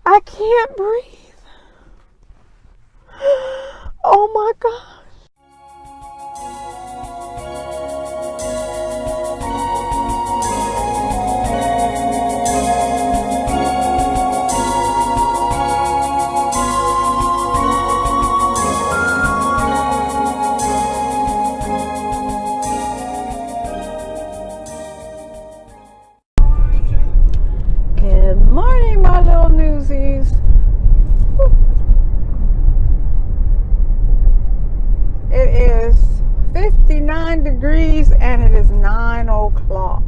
I can't breathe. Oh my God. Good morning, my little newsies. It is 59 degrees and it is 9 o'clock.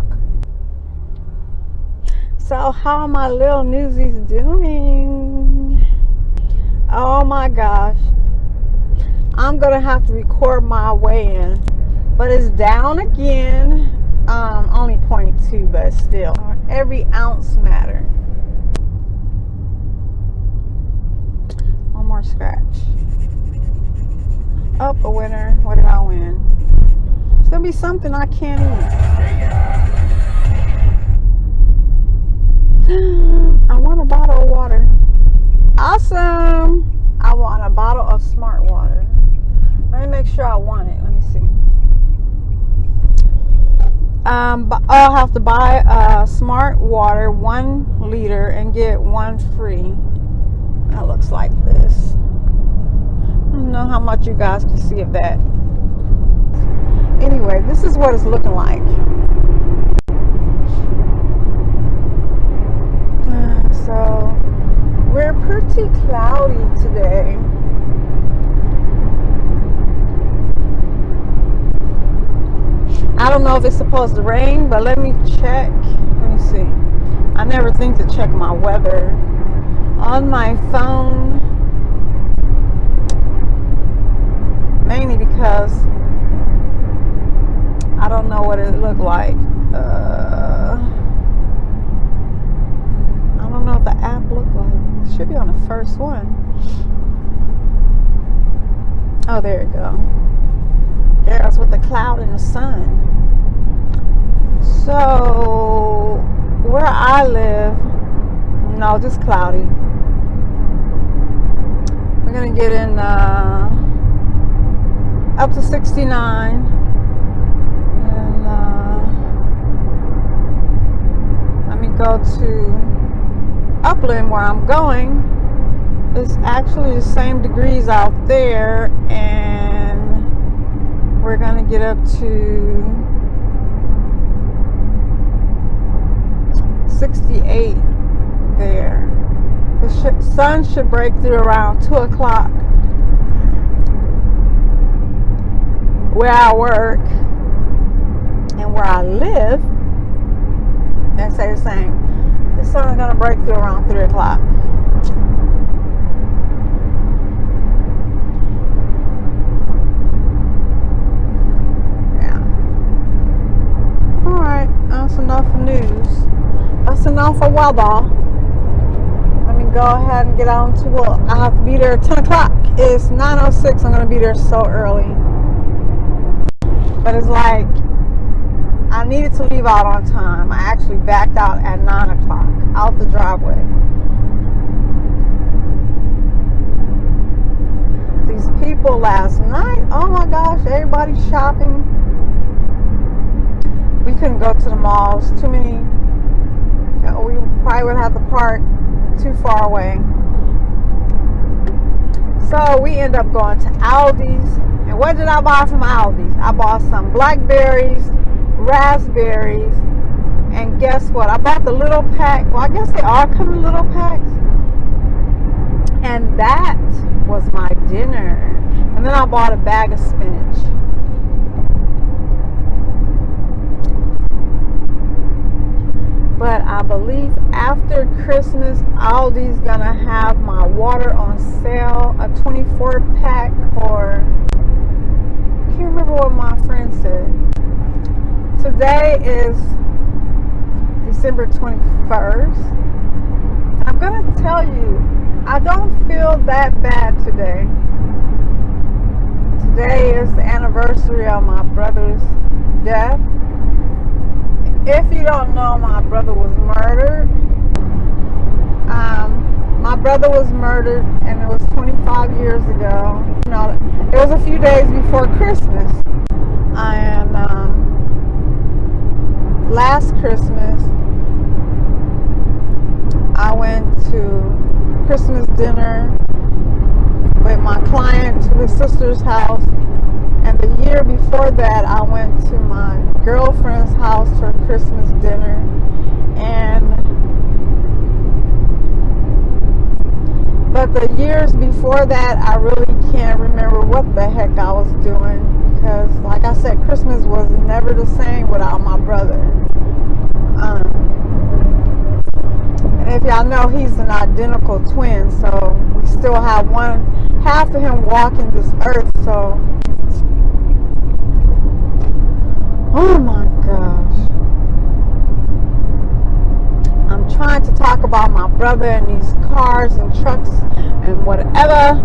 So how are my little newsies doing? Oh my gosh. I'm gonna have to record my weigh-in, but it's down again. Only 0.2, but still, every ounce matter. One more scratch. Oh, a winner. What did I win? It's gonna be something I can't eat. I want a bottle of water. Awesome. I want a bottle of smart water. Let me make sure I want it. Let me see. But I'll have to buy smart water 1 liter and get 1 free. That looks like this. I don't know how much you guys can see of that. Anyway, this is what it's looking like. So we're pretty cloudy today. I don't know if it's supposed to rain, but let me check. Let me see. I never think to check my weather on my phone. Mainly because I don't know what it looked like. I don't know what the app looked like. It should be on the first one. Oh, there you go. There's with the cloud and the sun. So where I live, no, just cloudy. We're gonna get in up to 69, and let me go to Upland where I'm going. It's actually the same degrees out there, and we're gonna get up to 68 there. The sun should break through around 2 o'clock where I work, and where I live, they say the same. The sun is gonna break through around 3 o'clock. That's enough news. That's enough for weather. Let me go ahead and get on to work. I have to be there at 10 o'clock. It's 9:06. I'm going to be there so early. But it's like, I needed to leave out on time. I actually backed out at 9 o'clock out the driveway. These people last night, oh my gosh, everybody's shopping. We couldn't go to the malls. Too many. We probably would have to park too far away. So we end up going to Aldi's. And what did I buy from Aldi's? I bought some blackberries, raspberries, and guess what? I bought the little pack. Well, I guess they are coming in little packs. And that was my dinner. And then I bought a bag of spinach. But I believe after Christmas, Aldi's gonna have my water on sale, a 24 pack for, I can't remember what my friend said. Today is December 21st. And I'm gonna tell you, I don't feel that bad today. Today is the anniversary of my brother's death. If you don't know, my brother was murdered. My brother was murdered, and it was 25 years ago. You know, it was a few days before Christmas, and last Christmas I went to Christmas dinner with my client to his sister's house, and the year before that I went to my girlfriend's house for Christmas dinner. But the years before that, I really can't remember what the heck I was doing, because like I said, Christmas was never the same without my brother. And if y'all know, he's an identical twin, so we still have one half of him walking this earth. So, oh my gosh, I'm trying to talk about my brother and these cars and trucks and whatever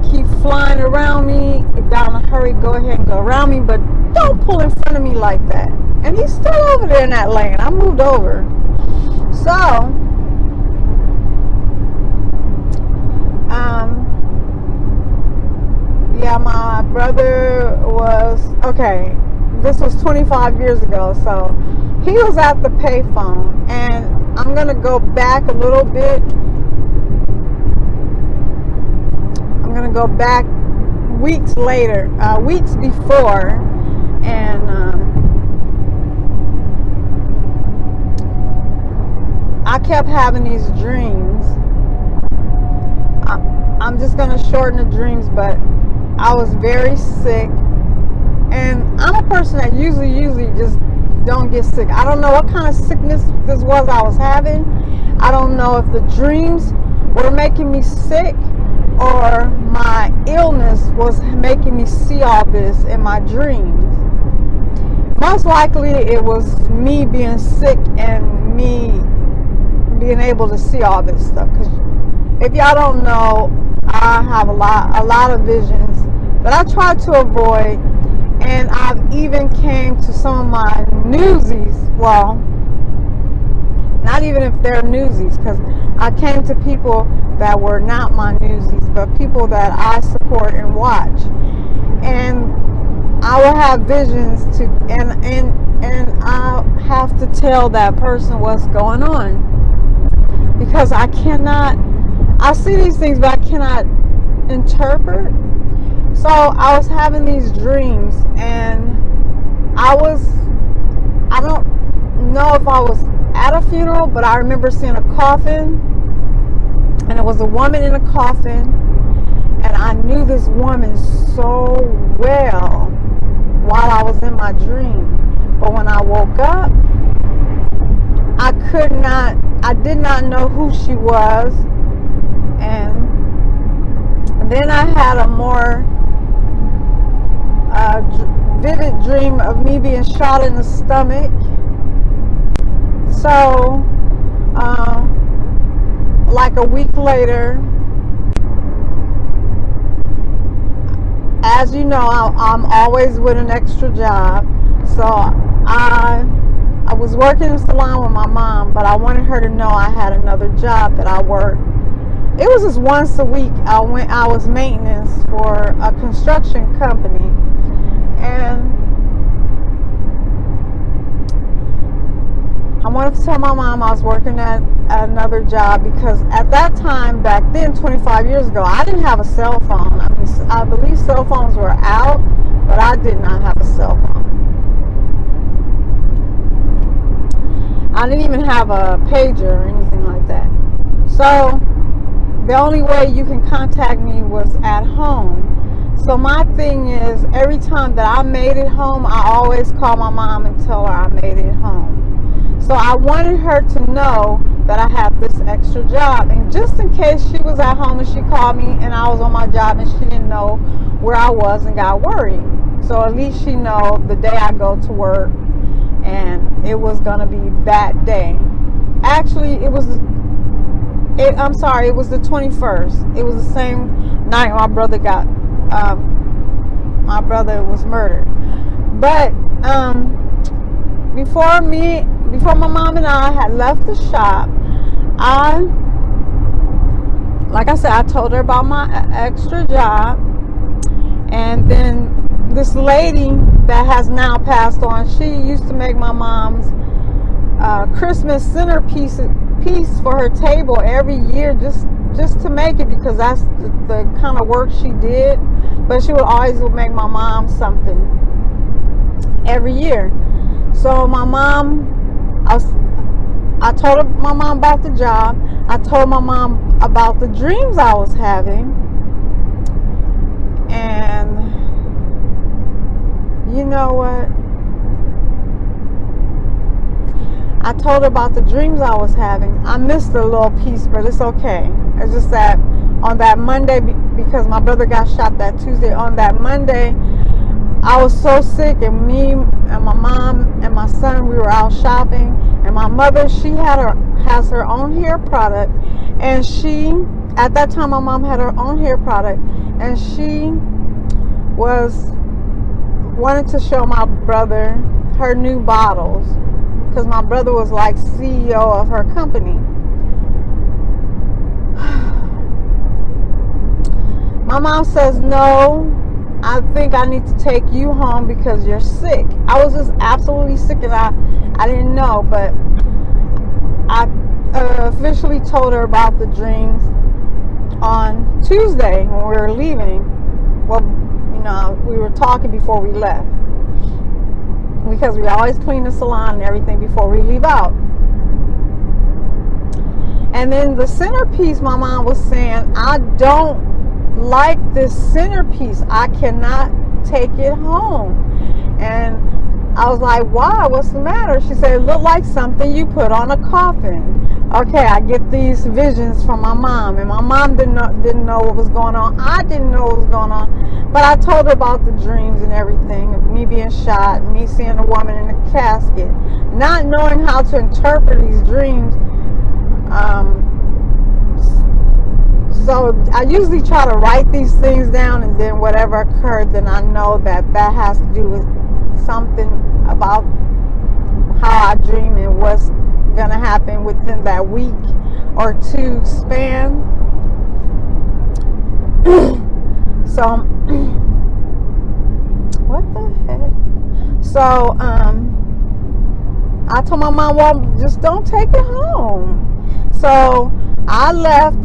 keep flying around me. If y'all in a hurry, go ahead and go around me, but don't pull in front of me like that. And he's still over there in that lane. I moved over. So, yeah, my brother was, okay, this was 25 years ago, so he was at the payphone, and I'm going to go back a little bit. I'm going to go back weeks later, weeks before, and I kept having these dreams. I'm just going to shorten the dreams, but I was very sick, and I'm a person that usually just don't get sick. I don't know what kind of sickness this was I was having. I don't know if the dreams were making me sick or my illness was making me see all this in my dreams. Most likely it was me being sick and me being able to see all this stuff, because if y'all don't know, I have a lot of visions that I try to avoid, and I've even came to some of my newsies, well, not even if they're newsies, because I came to people that were not my newsies, but people that I support and watch, and I will have visions to, and I have to tell that person what's going on, because I see these things, but I cannot interpret. So I was having these dreams, and I don't know if I was at a funeral, but I remember seeing a coffin, and it was a woman in a coffin, and I knew this woman so well while I was in my dream. But when I woke up, I did not know who she was, and then I had a more vivid dream of me being shot in the stomach. So, like a week later, as you know, I'm always with an extra job. So I was working in the salon with my mom, but I wanted her to know I had another job that I worked. It was just once a week. I was maintenance for a construction company, and I wanted to tell my mom I was working at another job, because at that time, back then, 25 years ago, I didn't have a cell phone. I believe cell phones were out, but I did not have a cell phone. I didn't even have a pager or anything like that. So the only way you can contact me was at home. So my thing is, every time that I made it home, I always call my mom and tell her I made it home. So I wanted her to know that I have this extra job, and just in case she was at home and she called me and I was on my job and she didn't know where I was and got worried. So at least she know the day I go to work, and it was gonna be that day. Actually, it was the 21st. It was the same night my brother was murdered. But before my mom and I had left the shop, I like I said, I told her about my extra job. And then this lady that has now passed on, she used to make my mom's Christmas centerpiece for her table every year, just to make it, because that's the kind of work she did. But she would always make my mom something every year. So my mom, I told my mom about the job. I told my mom about the dreams I was having. And you know what? I told her about the dreams I was having. I missed a little piece, but it's okay. It's just that on that Monday, because my brother got shot that Tuesday, on that Monday, I was so sick, and me and my mom and my son, we were out shopping. And my mother, she has her own hair product, and at that time, my mom had her own hair product, and she wanted to show my brother her new bottles, because my brother was like CEO of her company. My mom says, no, I think I need to take you home because you're sick. I was just absolutely sick, and I didn't know, but I officially told her about the dreams on Tuesday when we were leaving. Well, we were talking before we left, because we always clean the salon and everything before we leave out. And then the centerpiece, my mom was saying, I don't like this centerpiece. I cannot take it home. And I was like, why? What's the matter? She said, it looked like something you put on a coffin. Okay, I get these visions from my mom, and my mom didn't know what was going on. I didn't know what was going on, but I told her about the dreams and everything, of me being shot, me seeing a woman in a casket, not knowing how to interpret these dreams. So I usually try to write these things down, and then whatever occurred, then I know that has to do with something about how I dream and what's gonna happen within that week or two span. So what the heck? So I told my mom, well, just don't take it home. So I left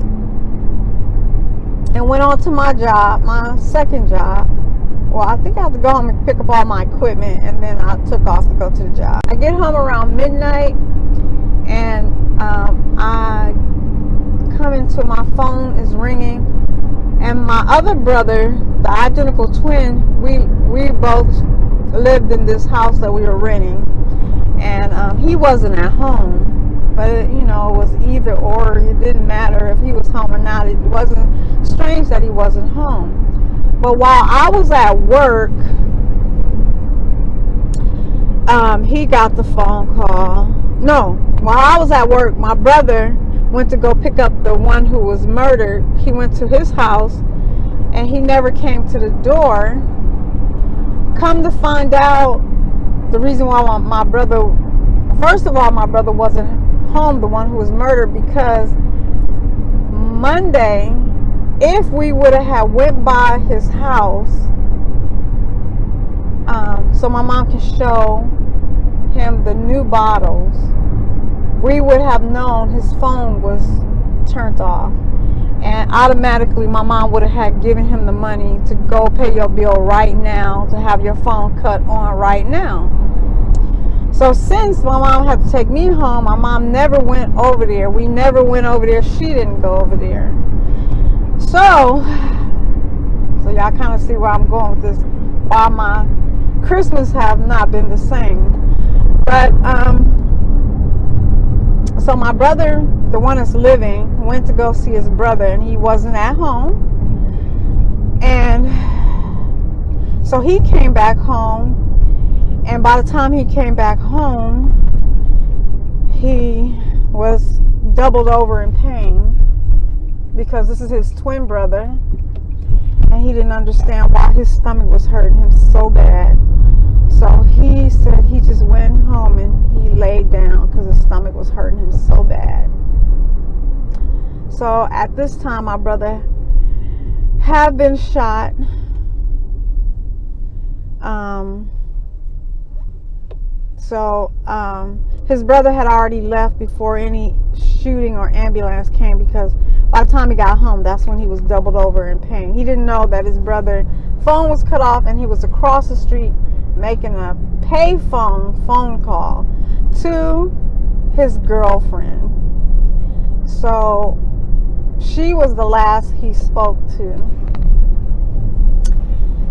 and went on to my job, my second job. Well, I think I have to go home and pick up all my equipment, and then I took off to go to the job. I get home around midnight, and I come into, my phone is ringing, and my other brother, the identical twin, we both lived in this house that we were renting, and he wasn't at home. But it was either or. It didn't matter if he was home or not. It wasn't strange that he wasn't home. But while I was at work, he got the phone call. No, while I was at work, my brother went to go pick up the one who was murdered. He went to his house, and he never came to the door. Come to find out, the reason why my brother, first of all, my brother wasn't home, the one who was murdered, because Monday, if we would have went by his house, so my mom can show him the new bottles, we would have known his phone was turned off, and automatically my mom would have had given him the money to go pay your bill right now, to have your phone cut on right now. So since my mom had to take me home, my mom never went over there. We never went over there. She didn't go over there. So y'all kind of see where I'm going with this. Why my Christmas have not been the same. But so my brother, the one that's living, went to go see his brother, and he wasn't at home. And so he came back home. And by the time he came back home, he was doubled over in pain, because this is his twin brother, and he didn't understand why his stomach was hurting him so bad. So he said he just went home and he laid down because his stomach was hurting him so bad. So at this time, my brother had been shot. His brother had already left before any shooting or ambulance came, because by the time he got home, that's when he was doubled over in pain. He didn't know that his brother's phone was cut off, and he was across the street making a phone call to his girlfriend. So she was the last he spoke to.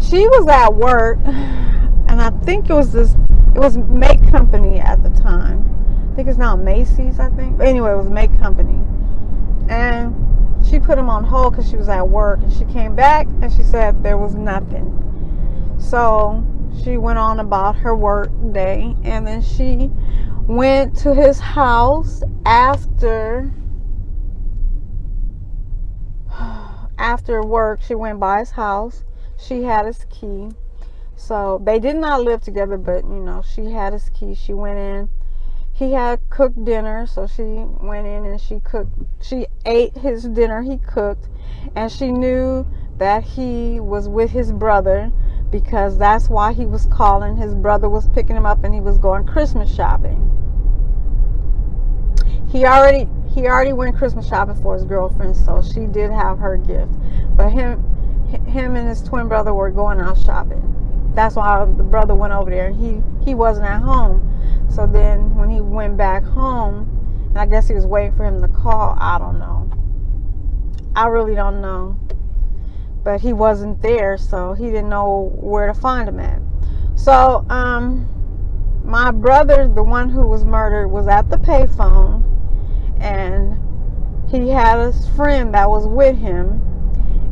She was at work, and I think it was Make Company at the time. I think it's now Macy's, I think. But anyway, it was Make Company. And she put him on hold because she was at work. And she came back and she said there was nothing. So she went on about her work day. And then she went to his house after work. She went by his house. She had his key. So they did not live together, but she had his key. She went in. He had cooked dinner, so she went in and she ate his dinner he cooked, and she knew that he was with his brother, because that's why he was calling. His brother was picking him up and he was going Christmas shopping. He already went Christmas shopping for his girlfriend, so she did have her gift. But him and his twin brother were going out shopping. That's why the brother went over there, and he wasn't at home. So then when he went back home, and I guess he was waiting for him to call, I don't know. I really don't know. But he wasn't there, so he didn't know where to find him at. So my brother, the one who was murdered, was at the payphone, and he had his friend that was with him.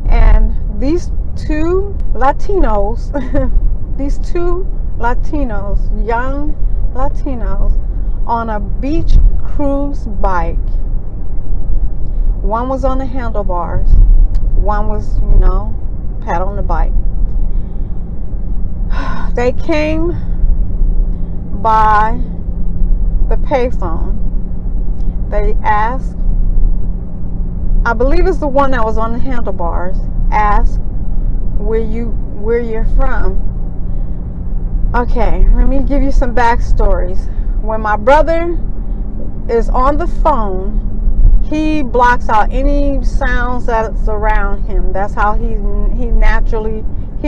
And these two Latinos, young Latinos, on a beach cruise bike. One was on the handlebars, one was, paddling the bike. They came by the payphone. They asked, I believe it's the one that was on the handlebars, asked where you're from. Okay, let me give you some backstories. When my brother is on the phone, he blocks out any sounds that's around him. That's how he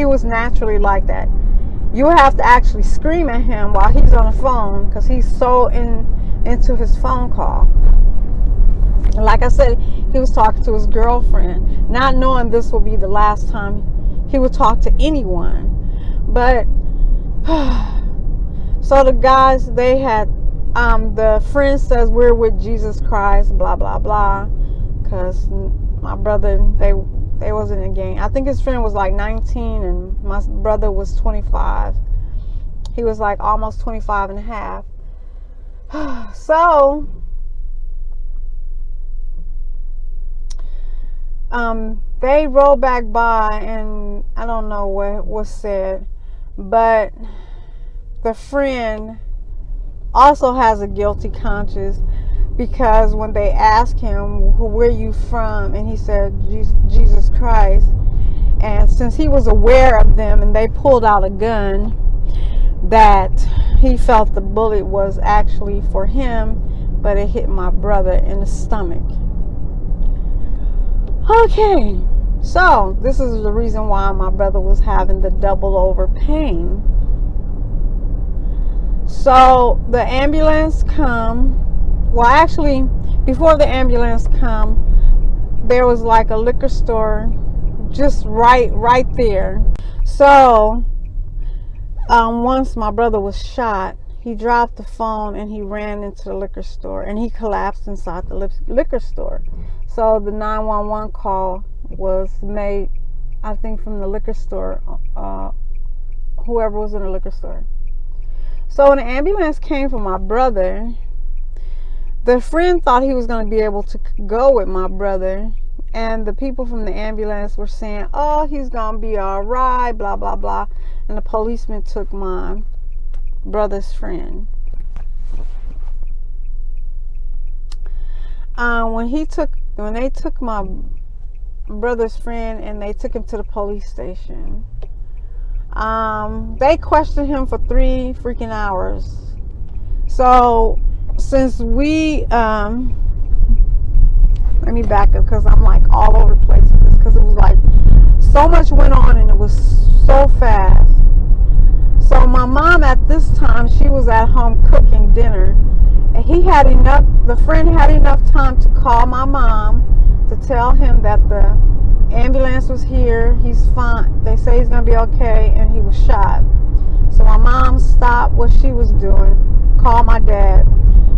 was naturally like that. You have to actually scream at him while he's on the phone, because he's so into his phone call. Like I said, he was talking to his girlfriend, not knowing this will be the last time he would talk to anyone. But so the guys, they had the friend says, we're with Jesus Christ, blah blah blah, because my brother, they wasn't in a gang. I think his friend was like 19 and my brother was 25. He was like almost 25 and a half. So they rolled back by, and I don't know what was said, but the friend also has a guilty conscience, because when they asked him, where are you from, and he said Jesus Christ, and since he was aware of them and they pulled out a gun, that he felt the bullet was actually for him, but it hit my brother in the stomach. Okay, so this is the reason why my brother was having the double over pain. So the ambulance come. Well, actually, before the ambulance come, there was like a liquor store just right there. So once my brother was shot, he dropped the phone and he ran into the liquor store, and he collapsed inside the liquor store. So the 911 call was made, I think, from the liquor store, whoever was in the liquor store. So when the ambulance came for my brother, the friend thought he was going to be able to go with my brother, and the people from the ambulance were saying, oh, he's going to be all right, blah blah blah, and the policeman took my brother's friend. When he took when they took my brother's friend and they took him to the police station, they questioned him for 3 freaking hours. So since we let me back up because I'm like all over the place with this, because it was like so much went on and it was so fast. So my mom at this time, she was at home cooking dinner, and the friend had enough time to call my mom to tell him that the ambulance was here, he's fine, they say he's gonna be okay, and he was shot. So my mom stopped what she was doing, called my dad.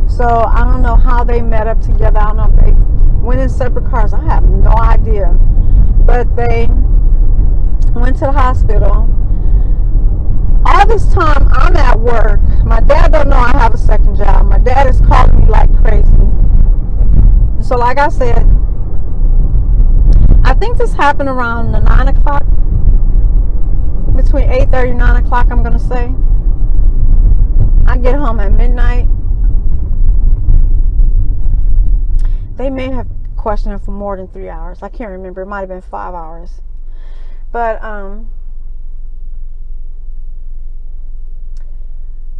So I don't know how they met up together. I don't know if they went in separate cars. I have no idea. But they went to the hospital. All this time I'm at work. My dad don't know I have a second job. My dad is calling me like crazy. So like I said, I think this happened around the 9 o'clock. Between 8:30 and 9 o'clock, I'm going to say. I get home at midnight. They may have questioned him for more than 3 hours. I can't remember. It might have been 5 hours. But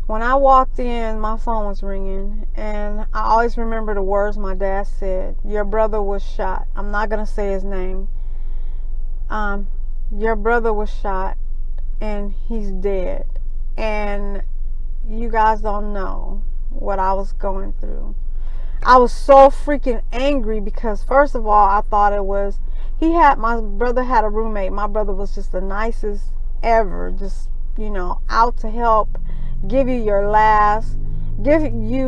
when I walked in, my phone was ringing, and I always remember the words my dad said. Your brother was shot. I'm not going to say his name. Your brother was shot, and he's dead. And you guys don't know what I was going through. I was so freaking angry because, first of all, I thought it was, my brother had a roommate. My brother was just the nicest ever. Just, out to help, give you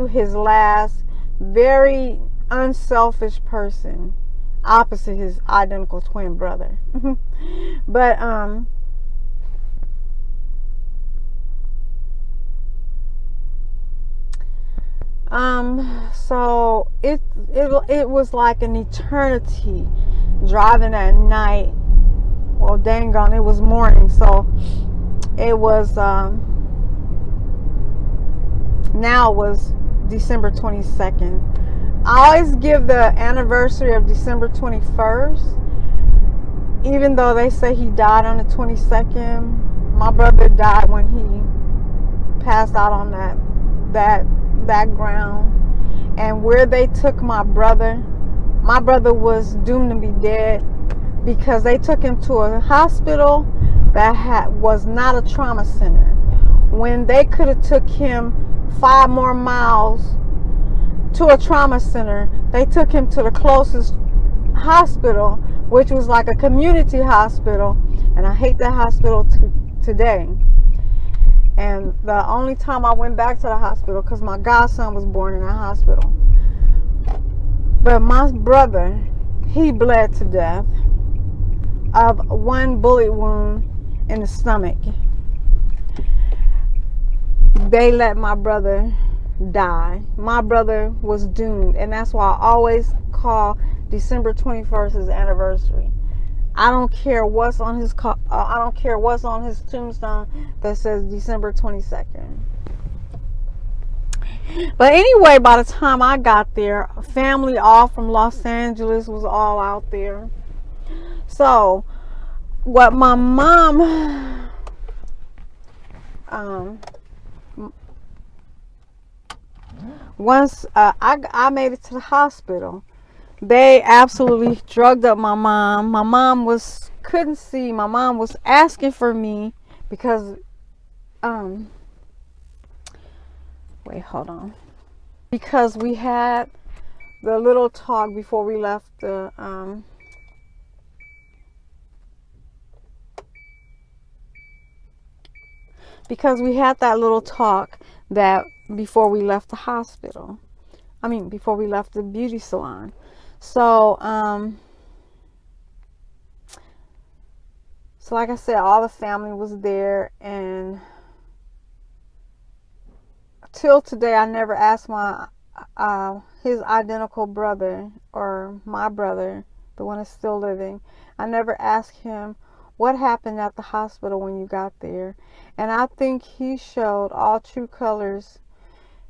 his last, very unselfish person, opposite his identical twin brother. But so it was like an eternity driving at night. Well, dang on, it was morning, so it was now it was December 22nd. I always give the anniversary of December 21st, even though they say he died on the 22nd. My brother died when he passed out on that ground. And where they took my brother was doomed to be dead, because they took him to a hospital that was not a trauma center, when they could have took him 5 more miles to a trauma center. They took him to the closest hospital, which was like a community hospital, and I hate that hospital today. And the only time I went back to the hospital, because my godson was born in that hospital. But my brother, he bled to death of 1 bullet wound in the stomach. They let my brother die. My brother was doomed, and that's why I always call December 21st his anniversary. I don't care what's on his tombstone that says December 22nd. But anyway, by the time I got there, family all from Los Angeles was all out there. So what my mom once I made it to the hospital, they absolutely drugged up my mom. My mom couldn't see. My mom was asking for me because wait, hold on. Because we had the little talk before we left the because we had that little talk that before we left the hospital. Before we left the beauty salon. So like I said, all the family was there, and till today I never asked his identical brother, or my brother, the one that's still living. I never asked him what happened at the hospital when you got there. And I think he showed all true colors.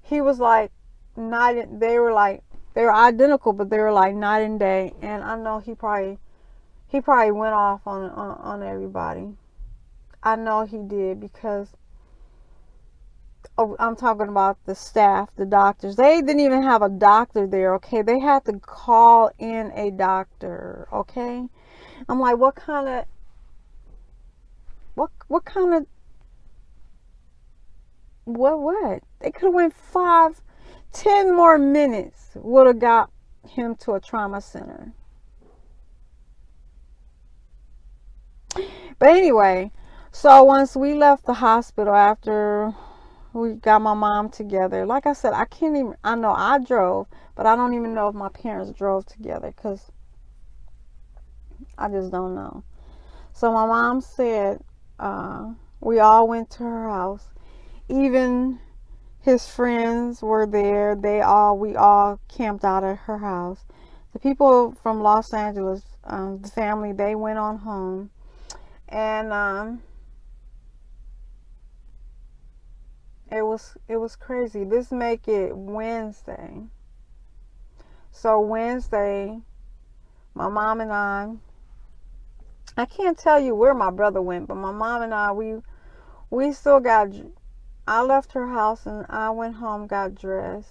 He was like, they were like, They were identical, but they were like night and day. And I know he probably went off on everybody. I know he did, because I'm talking about the staff, the doctors. They didn't even have a doctor there, okay? They had to call in a doctor, okay? I'm like, what kind of what? They could have went 5-10 more minutes, would have got him to a trauma center. But anyway, so once we left the hospital, after we got my mom together, like I said, I know I drove, but I don't even know if my parents drove together, because I just don't know. So my mom said, we all went to her house. Even his friends were there. We all camped out at her house. The people from Los Angeles, the family, they went on home. And it was crazy. This make it Wednesday. So Wednesday, my mom and I can't tell you where my brother went, but my mom and I, we still got, I left her house and I went home, got dressed,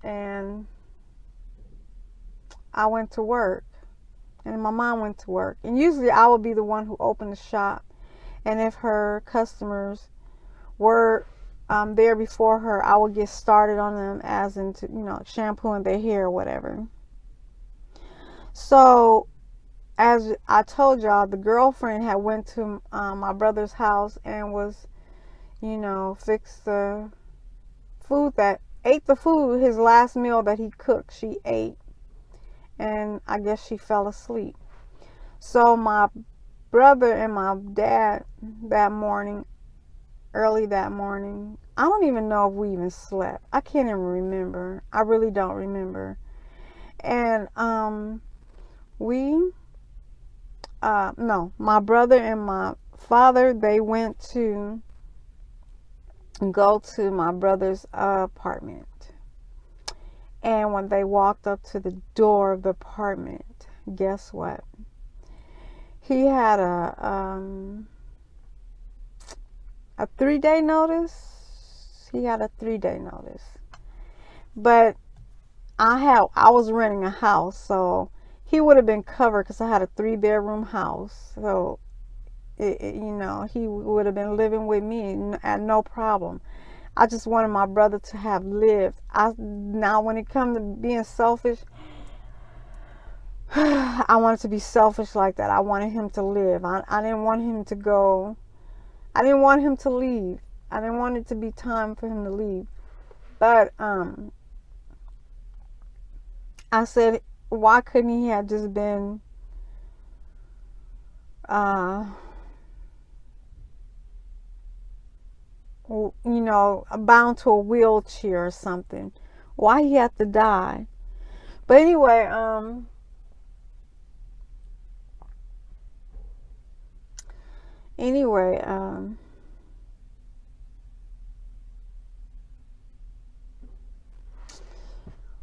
and I went to work, and my mom went to work. And usually I would be the one who opened the shop, and if her customers were there before her, I would get started on them, as into, shampooing their hair or whatever. So as I told y'all, the girlfriend had went to my brother's house and was, fixed the food, ate the food, his last meal that he cooked, she ate. And I guess she fell asleep. So my brother and my dad early that morning, I don't even know if we even slept. I can't even remember. I really don't remember. And my brother and my father, they went to go to my brother's apartment. And when they walked up to the door of the apartment, guess what? He had a 3-day notice. He had a 3-day notice. But I was renting a house, so he would have been covered, because I had a 3-bedroom house. So he would have been living with me at no problem. I just wanted my brother to have lived. Now when it comes to being selfish, I wanted to be selfish like that. I wanted him to live. I didn't want him to go. I didn't want him to leave. I didn't want it to be time for him to leave. But I said, why couldn't he have just been bound to a wheelchair or something? Why he had to die? But anyway,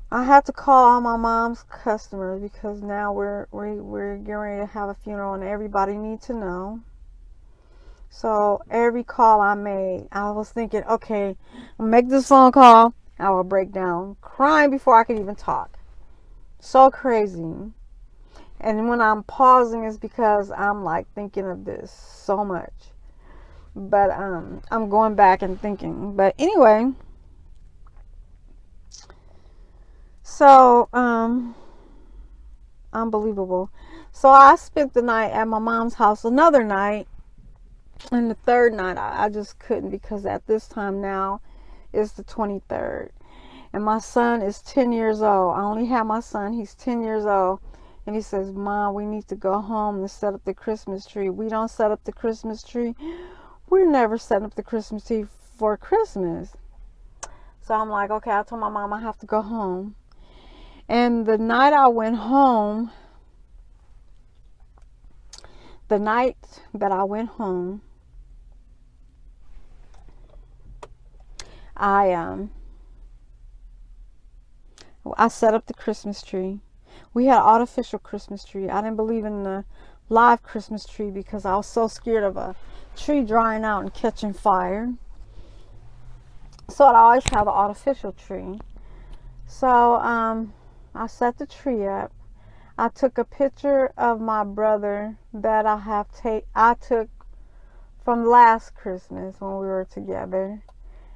I had to call all my mom's customers, because now we're getting ready to have a funeral and everybody needs to know. So every call I made, I was thinking, okay, I'll make this phone call. I will break down crying before I could even talk. So crazy. And when I'm pausing, it's because I'm like thinking of this so much. But I'm going back and thinking. But anyway, so unbelievable. So I spent the night at my mom's house another night. And the third night, I just couldn't, because at this time now, it's the 23rd. And my son is 10 years old. I only have my son. He's 10 years old. And he says, Mom, we need to go home and set up the Christmas tree. We don't set up the Christmas tree. We're never setting up the Christmas tree for Christmas. So I'm like, okay, I told my mom I have to go home. And the night I went home, I set up the Christmas tree. We had an artificial Christmas tree. I didn't believe in the live Christmas tree because I was so scared of a tree drying out and catching fire. So I'd always have an artificial tree. So I set the tree up. I took a picture of my brother that I took from last Christmas when we were together,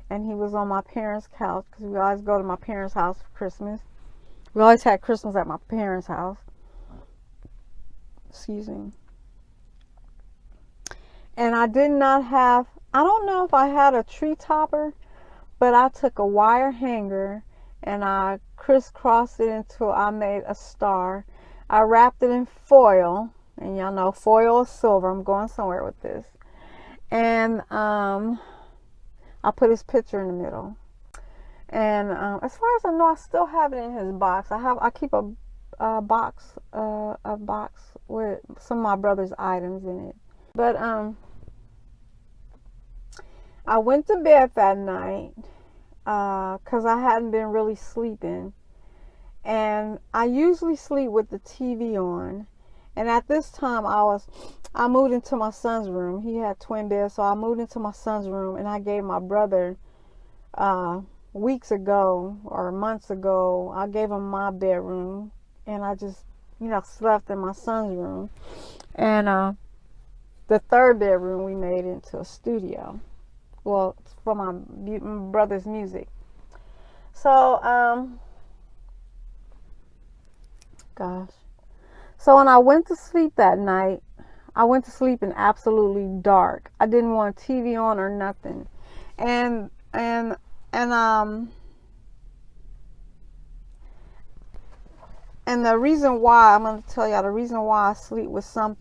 and he was on my parents' couch because we always go to my parents' house for Christmas. We always had Christmas at my parents' house. Excuse me. And I did not have, I don't know if I had a tree topper, but I took a wire hanger and I crisscrossed it until I made a star. I wrapped it in foil, and y'all know foil is silver. I'm going somewhere with this. And I put his picture in the middle. And as far as I know, I still have it in his box. I keep a box with some of my brother's items in it. But I went to bed that night because I hadn't been really sleeping. And I usually sleep with the TV on. And at this time, I moved into my son's room. He had twin beds, so I moved into my son's room, and I gave my brother weeks ago or months ago, I gave him my bedroom, and I just, slept in my son's room. And the third bedroom we made into a studio. Well, for my brother's music. So, gosh. So when I went to sleep that night, I went to sleep in absolutely dark. I didn't want TV on or nothing. And the reason why, I'm going to tell y'all the reason why I sleep with some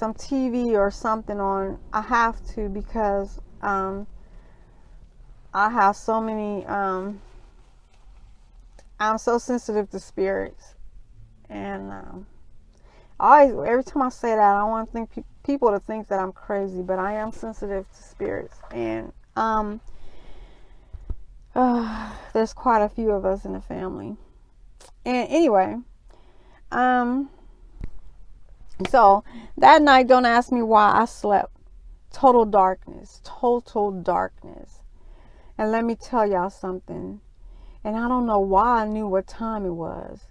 TV or something on, I have to, because I have so many, I'm so sensitive to spirits. And every time I say that, I don't want to think people to think that I'm crazy, but I am sensitive to spirits. And there's quite a few of us in the family. And anyway, so that night, don't ask me why I slept. Total darkness. And let me tell y'all something. And I don't know why I knew what time it was,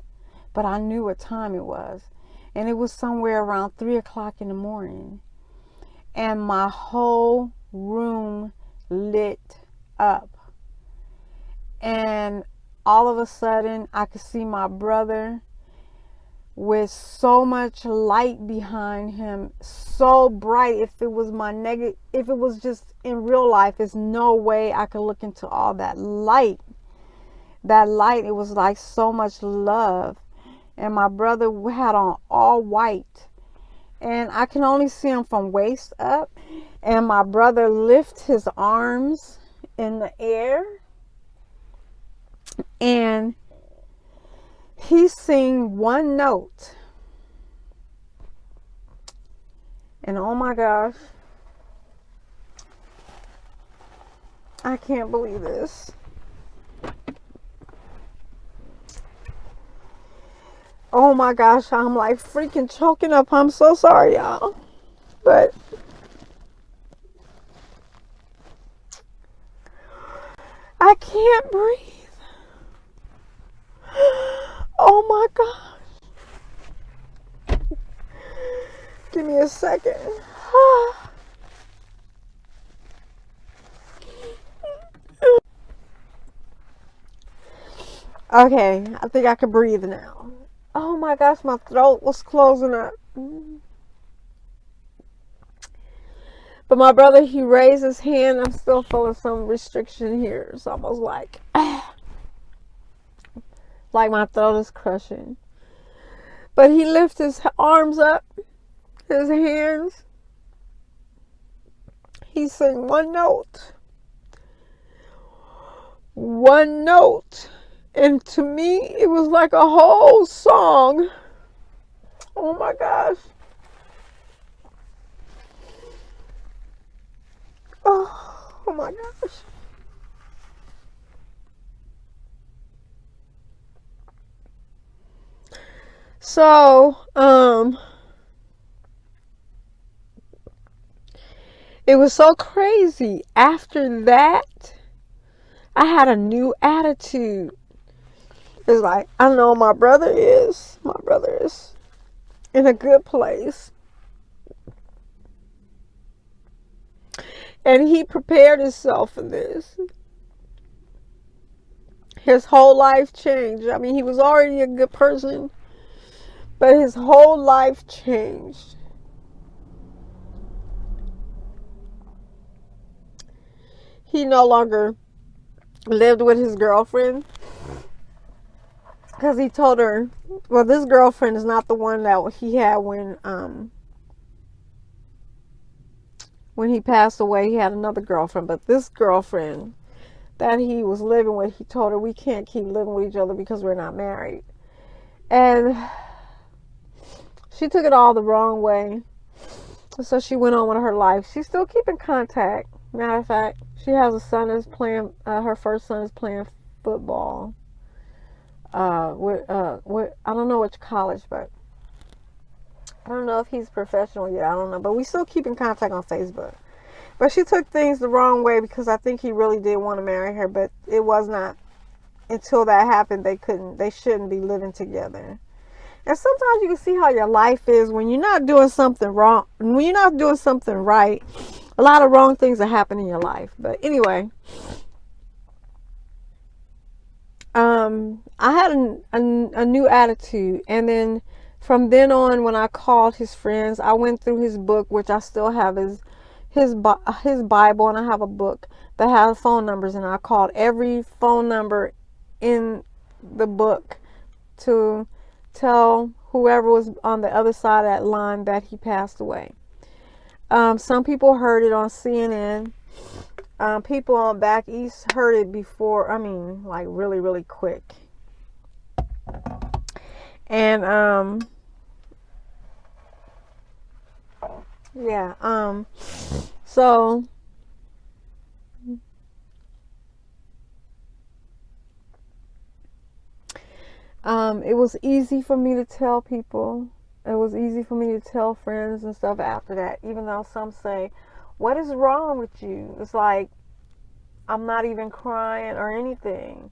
but I knew what time it was. And it was somewhere around 3 o'clock in the morning. And my whole room lit up. And all of a sudden, I could see my brother with so much light behind him, so bright. If it was just in real life, there's no way I could look into all that light. That light, it was like so much love. And my brother had on all white. And I can only see him from waist up. And my brother lifted his arms in the air. And he sang one note. And oh my gosh, I can't believe this. Oh my gosh, I'm like freaking choking up. I'm so sorry, y'all. But I can't breathe. Oh my gosh. Give me a second. Okay, I think I can breathe now. Oh my gosh, my throat was closing up. But my brother, he raised his hand. I'm still feeling some restriction here. It's almost like my throat is crushing. But he lifted his arms up, his hands. He sang one note. One note. And to me, it was like a whole song. Oh my gosh. Oh my gosh. So, it was so crazy. After that, I had a new attitude. It's like, I know my brother is in a good place. And he prepared himself for this. His whole life changed. I mean, he was already a good person, but his whole life changed. He no longer lived with his girlfriend because he told her, well, this girlfriend is not the one that he had when he passed away. He had another girlfriend, but this girlfriend that he was living with, he told her, we can't keep living with each other because we're not married. And she took it all the wrong way. So she went on with her life. She's still keeping contact. Matter of fact, she has a son that's playing, her first son is playing football. With I don't know which college, but I don't know if he's professional yet. I don't know. But we still keep in contact on Facebook. But she took things the wrong way because I think he really did want to marry her, but it was not until that happened. They shouldn't be living together. And sometimes you can see how your life is when you're not doing something wrong, when you're not doing something right. A lot of wrong things are happening in your life. But anyway, I had a new attitude, and then from then on, when I called his friends, I went through his book, which I still have his Bible, and I have a book that has phone numbers, and I called every phone number in the book to tell whoever was on the other side of that line that he passed away. Some people heard it on CNN. People on back east heard it before. I mean, like really, really quick. And yeah. So it was easy for me to tell people. It was easy for me to tell friends and stuff after that, even though some say, what is wrong with you? It's like, I'm not even crying or anything.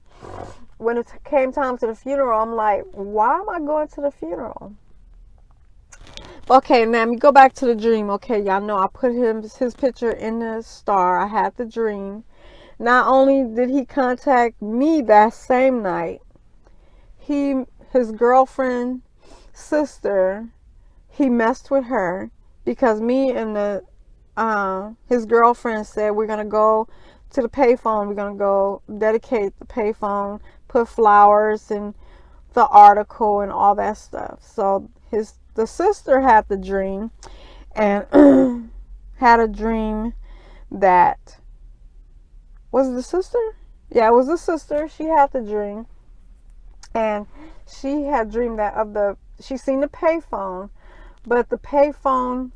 When it came time to the funeral, I'm like, why am I going to the funeral? Okay, now let me go back to the dream. Okay, y'all know I put his picture in the star. I had the dream. Not only did he contact me that same night, his girlfriend, sister, he messed with her because me and his girlfriend said we're gonna go to the payphone. We're gonna go dedicate the payphone, put flowers and the article and all that stuff. So the sister had the dream and had a dream that was the sister. Yeah, it was the sister. She had the dream, and she had dreamed that she seen the payphone, but the payphone,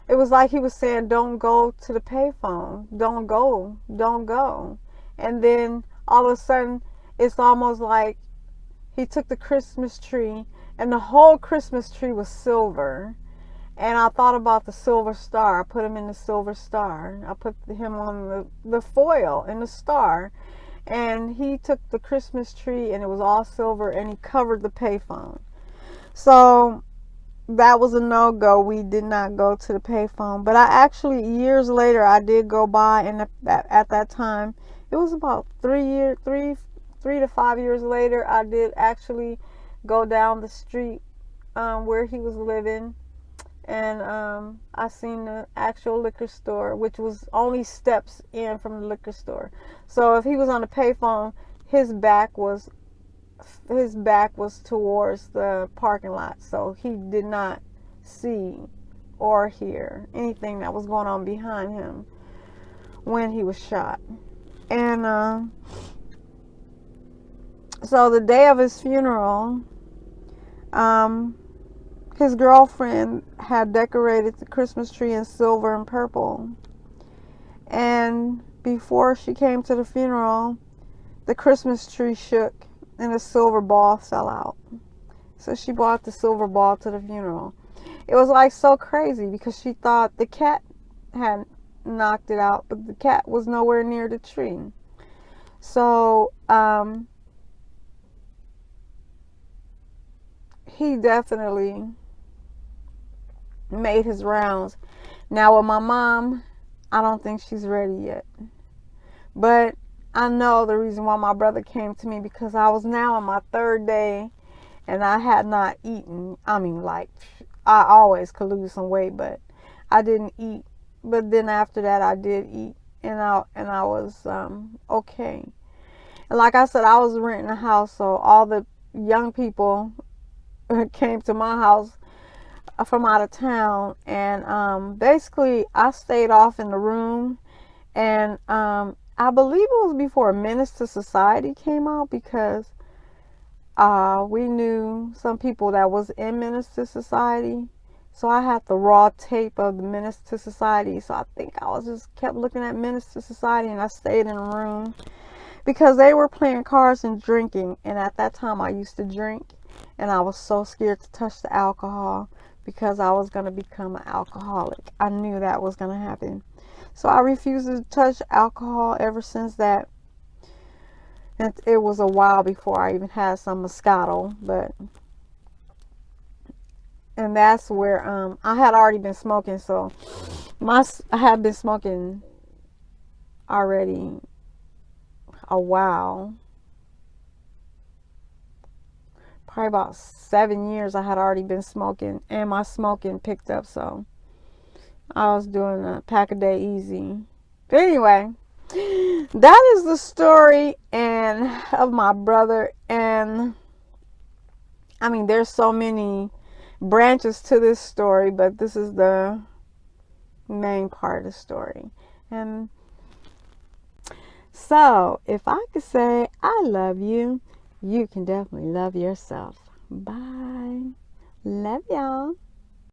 it was like he was saying, don't go to the payphone. Don't go. And then all of a sudden, it's almost like he took the Christmas tree, and the whole Christmas tree was silver. And I thought about the silver star. I put him in the silver star. I put him on the foil in the star. And he took the Christmas tree, and it was all silver, and he covered the payphone. So that was a no-go. We did not go to the payphone. But I actually, years later, I did go by, and at that time, it was about 3 to 5 years later, I did actually go down the street where he was living, and I seen the actual liquor store, which was only steps in from the liquor store. So if he was on the payphone, his back was towards the parking lot, so he did not see or hear anything that was going on behind him when he was shot. And so the day of his funeral, his girlfriend had decorated the Christmas tree in silver and purple. And before she came to the funeral, the Christmas tree shook and a silver ball fell out. So she brought the silver ball to the funeral. It was like so crazy because she thought the cat had knocked it out, but the cat was nowhere near the tree. So he definitely made his rounds. Now with my mom, I don't think she's ready yet. But I know the reason why my brother came to me, because I was now on my 3rd day and I had not eaten. I mean, like, I always could lose some weight, but I didn't eat. But then after that, I did eat, and I was okay. And like I said, I was renting a house, so all the young people came to my house from out of town, and basically I stayed off in the room, and I believe it was before Menace to Society came out, because we knew some people that was in Menace to Society, so I had the raw tape of the Menace to Society. So I think I was just kept looking at Menace to Society, and I stayed in the room because they were playing cards and drinking, and at that time I used to drink, and I was so scared to touch the alcohol because I was going to become an alcoholic. I knew that was going to happen. So I refused to touch alcohol ever since that. And it was a while before I even had some Moscato, and that's where I had already been smoking, so I had been smoking already a while. Probably about 7 years I had already been smoking, and my smoking picked up, so I was doing a pack a day easy. But anyway, that is the story and of my brother. And I mean, there's so many branches to this story, but this is the main part of the story. And so if I could say I love you, you can definitely love yourself. Bye. Love y'all.